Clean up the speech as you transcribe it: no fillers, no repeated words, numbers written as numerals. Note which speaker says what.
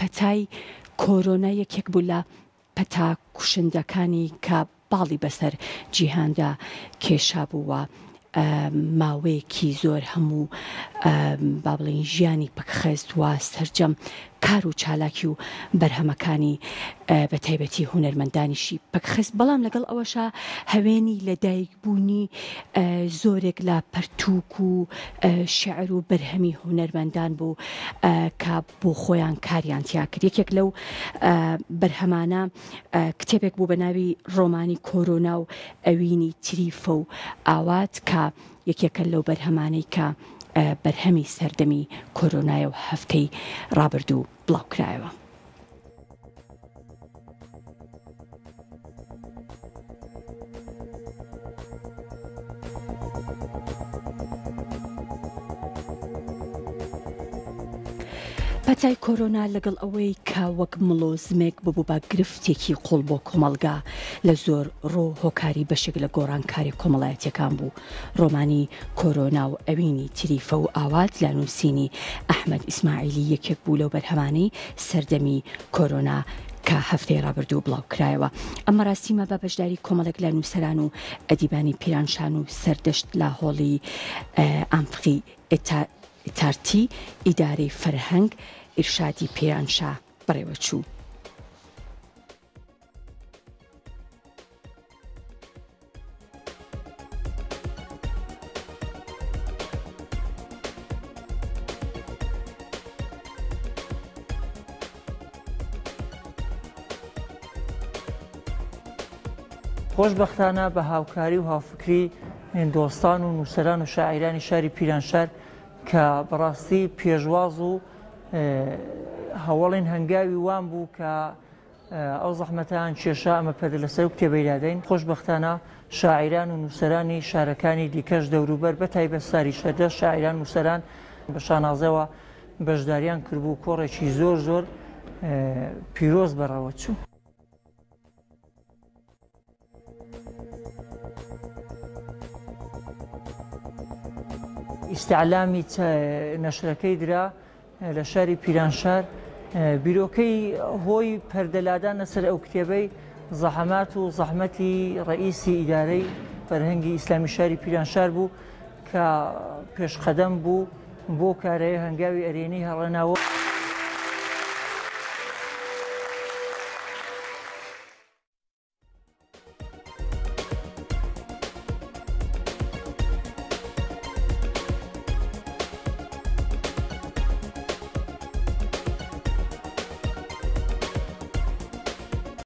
Speaker 1: پەتای کۆرۆنا یەکێک بوو لە پەتا کوشندەکانی کە باڵی بەسەر جیهاندا کێشا بووە ماوەیەکی زۆر هەموو با بڵێن ژیانی پەکخەست وە سەرجەم کار و چالاکی و بەرهەمەکانی بە تایبەتی هونەرمەندانیشی پەکخەست بەڵام لەگەڵ ئەوەشە هەوێنی لەدایکبوونی زۆرێک لە پەرتووک و شێعر و بەرهەمی هونەرمەندان بوو کە بۆ خۆیان کاریان تیا کرد. یەکێک لەو بەرهەمانە کتێبێک بوو بە ناوی ڕۆمانی کۆرۆنا و ئەوینی تریفە و ئاوات کە یەکێکە لەو بەرهەمانەی کە بەرهەمی سەردەمی کۆرۆنایە و هەفتەی ڕابردوو بڵاوکرایەوە. پەتای کۆرۆنا لەگەڵ ئەوەی کە وەک مڵۆزمێک ببوو بە گرفتێکی قوڵ بۆ کۆمەلگا لە زۆر ڕۆ هۆکاری بەشێک لە گۆڕانکاری کۆمەڵایەتیەکان بوو. ڕۆمانی کۆرۆنا و ئەوینی تریفە و ئاوات لە نووسینی ئەحمەد ئیسماعیلی یەکێک بوو لەو بەرهەمانەی سەردەمی کۆرۆنا کە هەفتەی ڕابردوو بڵاوکرایەوە. ئەمە ڕاستیمە بە بەشداری کۆمەڵێک لە نووسەران و ئەدیبانی پیرانشان و سەردەشت لە هۆڵی ئەمفقی ئیتارتی ئیدارەی فەرهەنگ ئیرشادی پیرانشا بڕێوەچوو.
Speaker 2: خۆشبەختانە بە هاوکاری و هاوفکری دۆستان و نووسەران و شاعیرانی شاری پیرانشار کە بەڕاستی پێشواز و هەوڵین هەنگاوی وان بوو کە ئەو زەحمەتان کێشا ئەمە پەردە لەسەر و کتێبەیدادەین. خۆشبەختانە شاعیران و نووسەرانی شارەکانی دیکەش دەوروبەر بە تایبەت ساری شەردە شاعیران نووسەران بە شانازەوە بەشداریان کردبوو کۆڕێکی زۆر زۆر پیرۆز بەڕەوە چوو. ئیستیعلامی نەشرەکەی درا لە شاری پیرانشار بیرۆکەی هۆی پەردەلادان لەسەر ئەو کتێبەی زەحەمات و زەحمەتی ڕئیسی ئیدارەی فەرهەنگی ئیسلامی شاری پیرانشار بوو کە پێشقەدەم بوو بۆ کارەیە هەنگاوی ئەرێنی هەڵێناوە.